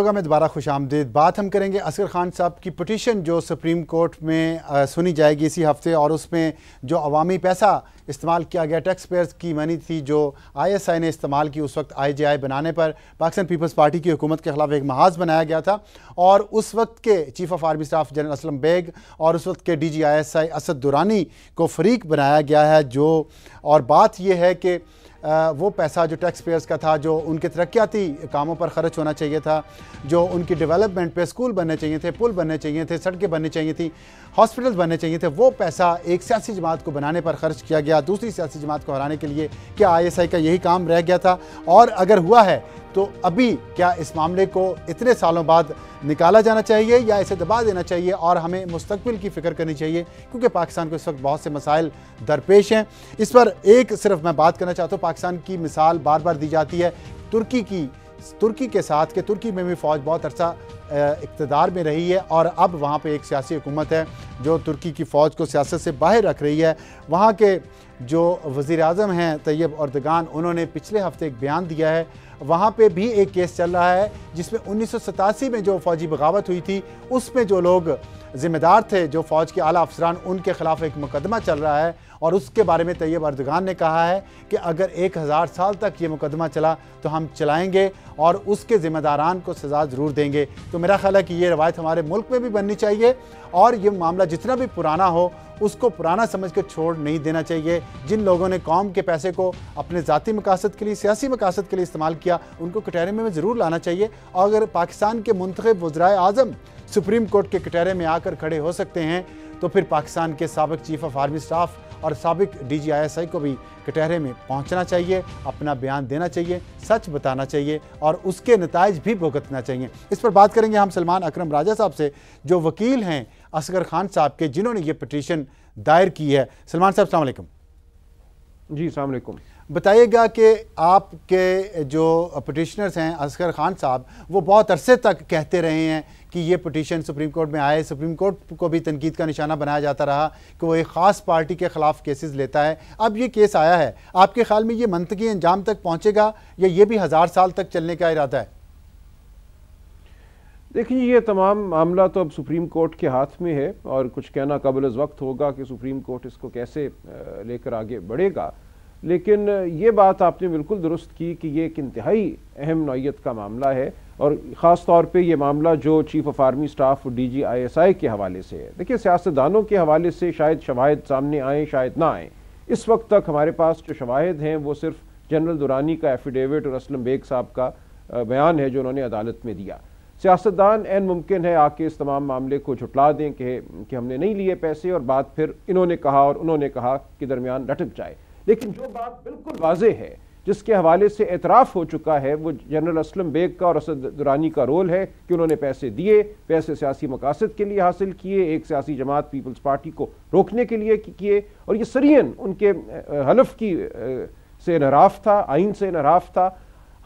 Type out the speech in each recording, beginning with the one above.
Programme में दोबारा खुश आमदीद। बात हम करेंगे असगर खान साहब की पिटीशन जो सुप्रीम कोर्ट में सुनी जाएगी इसी हफ्ते, और उसमें जो अवामी पैसा इस्तेमाल किया गया, टैक्स पेयर्स की मनी थी जो ISI ने इस्तेमाल की उस वक्त IJI बनाने पर, पाकिस्तान पीपल्स पार्टी की हुकूमत के खिलाफ एक महाज बनाया गया था, और उस वक्त के chief of army staff general Aslam Beg और उस वक्त के DG ISI असद दुरानी को फरीक बनाया गया है। जो और बात यह है कि वो पैसा जो टैक्स पेयर्स का था, जो उनके तरक्याती कामों पर ख़र्च होना चाहिए था, जो उनकी डेवलपमेंट पे स्कूल बनने चाहिए थे, पुल बनने चाहिए थे, सड़कें बननी चाहिए थी, हॉस्पिटल्स बनने चाहिए थे, वो पैसा एक सियासी जमात को बनाने पर ख़र्च किया गया, दूसरी सियासी जमात को हराने के लिए। क्या ISI का यही काम रह गया था? और अगर हुआ है तो अभी क्या इस मामले को इतने सालों बाद निकाला जाना चाहिए या इसे दबा देना चाहिए और हमें मुस्तकबिल की फ़िक्र करनी चाहिए, क्योंकि पाकिस्तान को इस वक्त बहुत से मसाइल दरपेश हैं। इस पर एक सिर्फ मैं बात करना चाहता हूँ, पाकिस्तान की मिसाल बार बार दी जाती है तुर्की के साथ, कि तुर्की में भी फ़ौज बहुत अरसा इक़्तिदार में रही है और अब वहाँ पे एक सियासी हुकूमत है जो तुर्की की फ़ौज को सियासत से बाहर रख रही है। वहाँ के जो वज़ीर आज़म हैं तैयब अर्दगान, उन्होंने पिछले हफ्ते एक बयान दिया है, वहाँ पे भी एक केस चल रहा है जिसमें 1987 में जो फ़ौजी बगावत हुई थी उसमें जो लोग ज़िम्मेदार थे, जो फ़ौज के आला अफसरान, उनके ख़िलाफ़ एक मुकदमा चल रहा है, और उसके बारे में तैयब अर्दगान ने कहा है कि अगर 1000 साल तक ये मुकदमा चला तो हम चलाएंगे और उसके ज़िम्मेदारान को सज़ा ज़रूर देंगे। तो मेरा ख्याल है कि ये रवायत हमारे मुल्क में भी बननी चाहिए और ये मामला जितना भी पुराना हो उसको पुराना समझ कर छोड़ नहीं देना चाहिए। जिन लोगों ने कौम के पैसे को अपने ज़ाती मकासद के लिए, सियासी मकासद के लिए इस्तेमाल किया, उनको कटहरे में ज़रूर लाना चाहिए। और अगर पाकिस्तान के मुंतखब वज़राए आज़म सुप्रीम कोर्ट के कटहरे में आकर खड़े हो सकते हैं तो फिर पाकिस्तान के साबिक चीफ ऑफ आर्मी स्टाफ और साबिक DG ISI को भी कटहरे में पहुंचना चाहिए, अपना बयान देना चाहिए, सच बताना चाहिए और उसके नताइज भी भुगतना चाहिए। इस पर बात करेंगे हम सलमान अकरम राजा साहब से, जो वकील हैं असगर खान साहब के, जिन्होंने ये पिटीशन दायर की है। सलमान साहब अस्सलाम वालेकुम। जी अस्सलाम वालेकुम। बताइएगा कि आपके जो पिटिशनर्स हैं असगर खान साहब, वो बहुत अरसे तक कहते रहे हैं कि ये पिटीशन सुप्रीम कोर्ट में आए, सुप्रीम कोर्ट को भी तनकीद का निशाना बनाया जाता रहा कि वो एक ख़ास पार्टी के ख़िलाफ़ केसेस लेता है। अब ये केस आया है, आपके ख्याल में ये मंतकी अंजाम तक पहुँचेगा या ये भी 1000 साल तक चलने का इरादा है? देखिए, ये तमाम मामला तो अब सुप्रीम कोर्ट के हाथ में है और कुछ कहना कबल अज़ वक्त होगा कि सुप्रीम कोर्ट इसको कैसे लेकर आगे बढ़ेगा। लेकिन ये बात आपने बिल्कुल दुरुस्त की कि ये एक इंतहाई अहम नौइयत का मामला है और ख़ास तौर पे ये मामला जो chief of army staff DG ISI के हवाले से है। देखिए, सियासतदानों के हवाले से शायद शवाहिद सामने आए, शायद ना आए। इस वक्त तक हमारे पास जो शवाहिद हैं वो सिर्फ जनरल दुरानी का एफिडेविट और असलम बेग साहब का बयान है जो उन्होंने अदालत में दिया। सियासतदान एन मुमकिन है आके इस तमाम मामले को झुटला दें कि हमने नहीं लिए पैसे, और बात फिर इन्होंने कहा और उन्होंने कहा कि दरमियान लटक जाए। लेकिन जो बात बिल्कुल वाज़ेह है, जिसके हवाले से एतराफ़ हो चुका है, वो जनरल असलम बेग का और असद दुरानी का रोल है कि उन्होंने पैसे दिए, पैसे सियासी मकासद के लिए हासिल किए, एक सियासी जमात पीपल्स पार्टी को रोकने के लिए किए, और ये सरियन उनके हलफ की से इनहराफ था, आइन से इनहराफ था।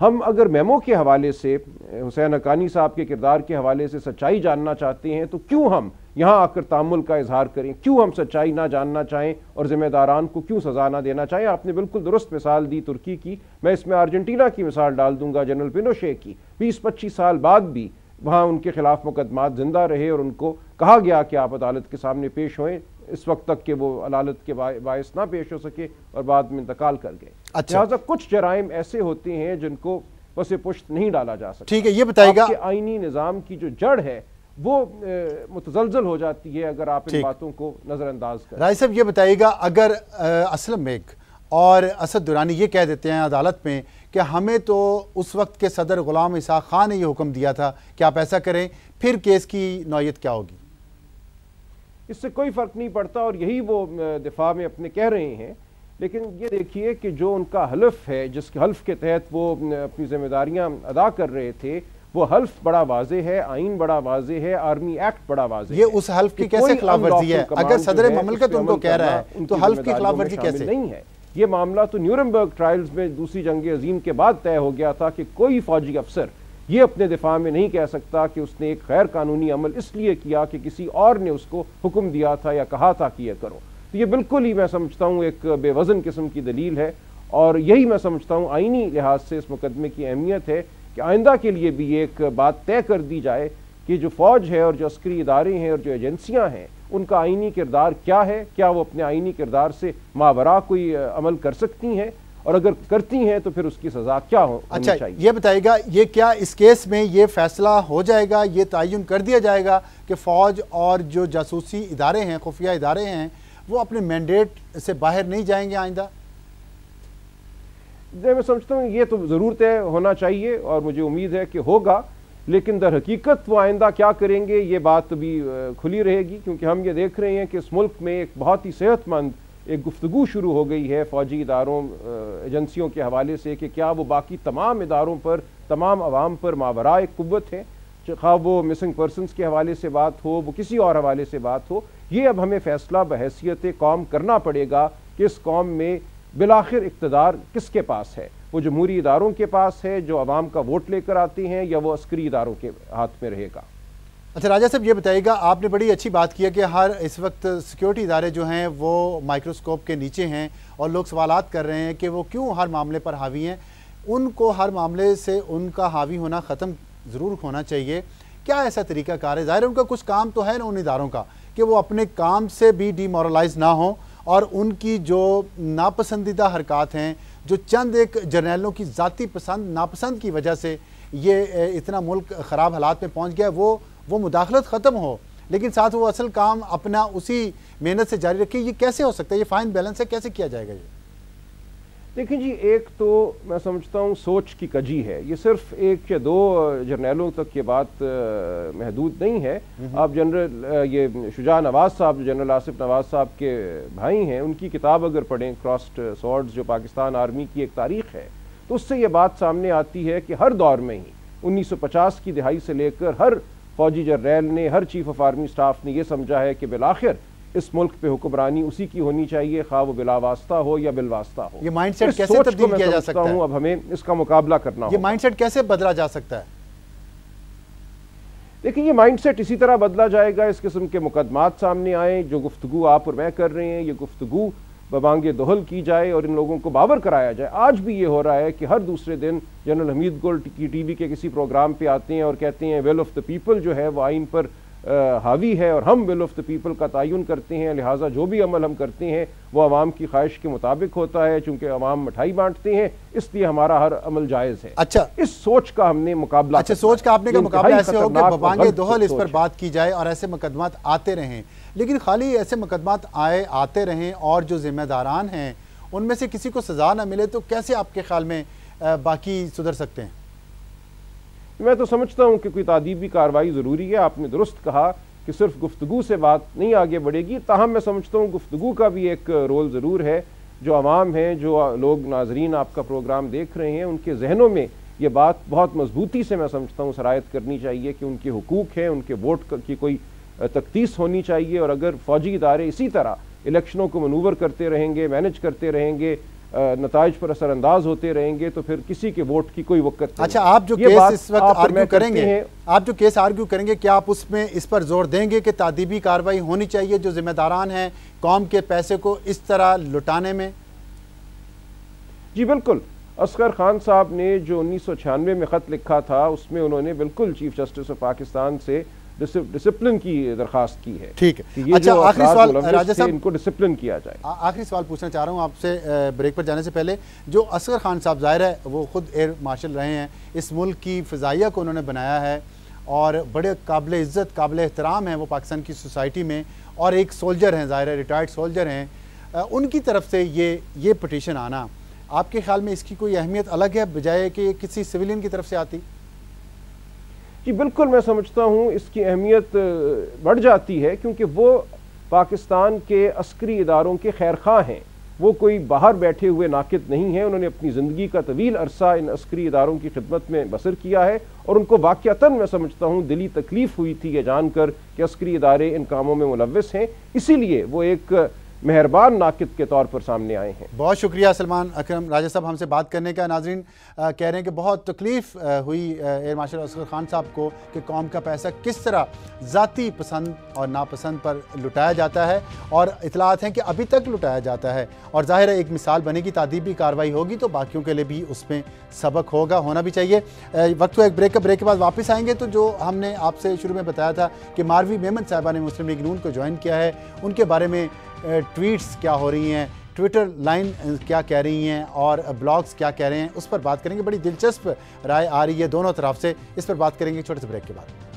हम अगर मेमो के हवाले से, हुसैन हक्कानी साहब के किरदार के हवाले से सच्चाई जानना चाहते हैं तो क्यों हम यहाँ आकर तामुल का इजहार करें, क्यों हम सच्चाई ना जानना चाहें और जिम्मेदारान को क्यों सजा ना देना चाहें। आपने बिल्कुल दुरुस्त मिसाल दी तुर्की की, मैं इसमें अर्जेंटीना की मिसाल डाल दूंगा, जनरल पिनोशे की। 20-25 साल बाद भी वहाँ उनके खिलाफ मुकदमात जिंदा रहे और उनको कहा गया कि आप अदालत के सामने पेश होएं, इस वक्त तक कि वो अदालत के बायस ना पेश हो सके और बाद में इंतकाल कर गए। अच्छा, लिहाजा कुछ जराइम ऐसे होते हैं जिनको पसे पुश्त नहीं डाला जा सकता। ठीक है, ये बताइएगा, आईनी निज़ाम की जो जड़ है वो मुतजलजल हो जाती है अगर आप इन बातों को नज़रअंदाज करें। राय साहब, ये बताइएगा, अगर असलम बेग और असद दुरानी ये कह देते हैं अदालत में कि हमें तो उस वक्त के सदर गुलाम इसहाक खान ने ये हुक्म दिया था कि आप ऐसा करें, फिर केस की नौयत क्या होगी? इससे कोई फ़र्क नहीं पड़ता और यही वो दिफा में अपने कह रहे हैं। लेकिन ये देखिए कि जो उनका हल्फ है, जिसके हल्फ के तहत वो अपनी जिम्मेदारियां अदा कर रहे थे, वो हल्फ बड़ा वाजे है, आइन बड़ा वाजे है, आर्मी एक्ट बड़ा वाजे है। ये उस हल्फ की कैसे खिलाफ वर्जी है? अगर सदर ममलकत उनको कह रहा है तो हल्फ की खिलाफ वर्जी कैसे? नहीं है। ये मामला तो न्यूरमबर्ग ट्रायल्स में दूसरी जंग अजीम के बाद तय हो गया था कि कोई फौजी अफसर ये अपने दिफा में नहीं कह सकता कि उसने एक गैर कानूनी अमल इसलिए किया कि किसी और ने उसको हुक्म दिया था या कहा था कि यह करो। तो ये बिल्कुल ही मैं समझता हूँ एक बेवजन किस्म की दलील है और यही मैं समझता हूँ आईनी लिहाज से इस मुकदमे की अहमियत है कि आइंदा के लिए भी एक बात तय कर दी जाए कि जो फ़ौज है और जो अस्करी इदारे हैं और जो एजेंसियाँ हैं उनका आइनी किरदार क्या है, क्या वो अपने आइनी किरदार से मावरा कोई अमल कर सकती हैं, और अगर करती हैं तो फिर उसकी सज़ा क्या होनी चाहिए। ये बताइएगा, ये क्या इस केस में ये फैसला हो जाएगा, ये तयन कर दिया जाएगा कि फ़ौज और जो जासूसी इदारे हैं, खुफिया इदारे हैं, वो अपने मैंडेट से बाहर नहीं जाएंगे आइंदा? मैं समझता हूँ ये तो ज़रूर तय होना चाहिए और मुझे उम्मीद है कि होगा, लेकिन दर हकीकत वो आइंदा क्या करेंगे ये बात अभी खुली रहेगी, क्योंकि हम ये देख रहे हैं कि इस मुल्क में एक बहुत ही सेहतमंद एक गुफ्तगू शुरू हो गई है फ़ौजी इदारों एजेंसियों के हवाले से कि क्या वो बाकी तमाम इदारों पर, तमाम अवाम पर मावरा एक कुव्वत है, खा वो मिसिंग पर्सनस के हवाले से बात हो, वो किसी और हवाले से बात हो। ये अब हमें फ़ैसला बहैसियत कौम करना पड़ेगा कि इस कौम में बिलाखिर इक़्तिदार किसके पास है, वो जमहूरी इदारों के पास है जो अवाम का वोट लेकर आते हैं, या वो अस्करी इदारों के हाथ में रहेगा। अच्छा राजा साहब, ये बताइएगा, आपने बड़ी अच्छी बात की है कि हर इस वक्त सिक्योरिटी इदारे जो हैं वो माइक्रोस्कोप के नीचे हैं और लोग सवालात कर रहे हैं कि वो क्यों हर मामले पर हावी हैं। उनको हर मामले से उनका हावी होना ख़त्म ज़रूर होना चाहिए। क्या ऐसा तरीका कार है? ज़ाहिर है उनका कुछ काम तो है ना उन इदारों का कि वो अपने काम से भी डीमोरलाइज ना हो, और उनकी जो नापसंदीदा हरकत हैं, जो चंद एक जर्नैलों की ज़ाती पसंद नापसंद की वजह से ये इतना मुल्क ख़राब हालात में पहुँच गया, वो मुदाखलत ख़त्म हो, लेकिन साथ वो असल काम अपना उसी मेहनत से जारी रखे। ये कैसे हो सकता है? ये फाइन बैलेंस है, कैसे किया जाएगा ये? देखिए जी, एक तो मैं समझता हूँ सोच की कजी है। ये सिर्फ एक या दो जर्नैलों तक ये बात महदूद नहीं है। आप जनरल ये शुजा नवाज़ साहब, जो जनरल आसिफ नवाज़ साहब के भाई हैं, उनकी किताब अगर पढ़ें, क्रॉस्ड स्वॉर्ड्स, जो पाकिस्तान आर्मी की एक तारीख़ है, तो उससे ये बात सामने आती है कि हर दौर में ही 1950 की दिहाई से लेकर हर फ़ौजी जर्नैल ने, हर चीफ ऑफ आर्मी स्टाफ ने यह समझा है कि बिलाखिर इस मुल्क पे हुक्मरानी उसी की होनी चाहिए, खा वो बिलावास्ता हो या बिलवास्ता हो। ये माइंडसेट कैसे तब्दील किया जा सकता है? अब हमें इसका मुकाबला करना ये माइंडसेट कैसे बदला जा सकता है? देखिए, ये माइंडसेट इसी तरह बदला जाएगा, इस किस्म के मुकदमात सामने आए, जो गुफ्तगू आप और मैं कर रहे हैं, ये गुफ्तगू बबांगे दोहल की जाए और इन लोगों को बावर कराया जाए। आज भी ये हो रहा है कि हर दूसरे दिन जनरल हमीद गुल की टीवी के किसी प्रोग्राम पे आते हैं और कहते हैं विल ऑफ द पीपल जो है वो आइन पर हावी है और हम विल ऑफ द पीपल का तयन करते हैं, लिहाजा जो भी अमल हम करते हैं वो अवाम की ख्वाहिश के मुताबिक होता है, चूंकि अवाम मिठाई बांटते हैं इसलिए हमारा हर अमल जायज़ है। अच्छा, इस सोच का हमने मुकाबला, अच्छा सोच का आपने का मुकाबला ऐसे हो कि बबांगे दोहल इस पर बात की जाए और ऐसे मुकदमात आते रहें, लेकिन खाली ऐसे मुकदमात आते रहें और जो जिम्मेदारान हैं उनमें से किसी को सज़ा ना मिले, तो कैसे आपके ख्याल में बाकी सुधर सकते हैं? मैं तो समझता हूँ कि कोई तादीबी कार्रवाई ज़रूरी है। आपने दुरुस्त कहा कि सिर्फ गुफ्तगू से बात नहीं आगे बढ़ेगी, ताहम मैं समझता हूँ गुफ्तगू का भी एक रोल ज़रूर है। जो आवाम है, जो लोग नाजरीन आपका प्रोग्राम देख रहे हैं, उनके जहनों में ये बात बहुत मजबूती से मैं समझता हूँ सरायत करनी चाहिए कि उनके हुकूक हैं, उनके वोट की कोई तख्तीस होनी चाहिए। और अगर फ़ौजी इदारे इसी तरह इलेक्शनों को मनूवर करते रहेंगे, मैनेज करते रहेंगे, नताइज पर असरअंदाज होते रहेंगे, तो फिर किसी के वोट की कोई वक़्त नहीं। अच्छा, आप जो केस इस वक्त आर्ग्यू करेंगे, आप जो केस आर्ग्यू करेंगे, क्या आप उसमें इस पर जोर देंगे कि तादीबी कार्रवाई होनी चाहिए जो जिम्मेदारान हैं कौम के पैसे को इस तरह लुटाने में? जी बिल्कुल। असगर खान साहब ने जो 1996 में ख़त लिखा था उसमें उन्होंने बिल्कुल चीफ जस्टिस ऑफ पाकिस्तान से डिसिप्लिन की दरखास्त की है। ठीक है। अच्छा, आखिरी सवाल राजा साहब, इनको डिसिप्लिन किया जाए। आखिरी सवाल पूछना चाह रहा हूँ आपसे ब्रेक पर जाने से पहले। जो असगर खान साहब, ज़ाहिर है वो खुद एयर मार्शल रहे हैं, इस मुल्क की फ़िज़ाइया को उन्होंने बनाया है और बड़े काबिल इज़्ज़त, काबिल एहतराम हैं वो पाकिस्तान की सोसाइटी में, और एक सोल्जर हैं, ज़ाहिर है रिटायर्ड सोल्जर हैं। उनकी तरफ से ये पटिशन आना, आपके ख्याल में इसकी कोई अहमियत अलग है बजाय कि किसी सिविलियन की तरफ से आती? जी बिल्कुल, मैं समझता हूँ इसकी अहमियत बढ़ जाती है, क्योंकि वो पाकिस्तान के अस्करी इदारों के खैर खा हैं। वो कोई बाहर बैठे हुए नाकिद नहीं है। उन्होंने अपनी ज़िंदगी का तवील अरसा इन अस्करी इदारों की खिदमत में बसर किया है और उनको वाक़यातन मैं समझता हूँ दिली तकलीफ़ हुई थी ये जानकर कि अस्करी इदारे इन कामों में मुलव्वस हैं। इसीलिए वो एक मेहरबान नाकिद के तौर पर सामने आए हैं। बहुत शुक्रिया सलमान अकरम राजा साहब हमसे बात करने का। नाजरीन कह रहे हैं कि बहुत तकलीफ़ हुई एयर मार्शल असगर खान साहब को कि कौम का पैसा किस तरह ज़ाती पसंद और नापसंद पर लुटाया जाता है, और इतलात हैं कि अभी तक लुटाया जाता है, और ज़ाहिर है एक मिसाल बनेगी, तादीबी कार्रवाई होगी तो बाकियों के लिए भी उसमें सबक होना भी चाहिए। वक्त एक ब्रेक के बाद वापस आएंगे तो जो हमने आपसे शुरू में बताया था कि मारवी मेमन साहिबा ने मुस्लिम लीग नून को ज्वाइन किया है, उनके बारे में ट्वीट्स क्या हो रही हैं, ट्विटर लाइन क्या कह रही हैं और ब्लॉग्स क्या कह रहे हैं, उस पर बात करेंगे। बड़ी दिलचस्प राय आ रही है दोनों तरफ से, इस पर बात करेंगे छोटे से ब्रेक के बाद।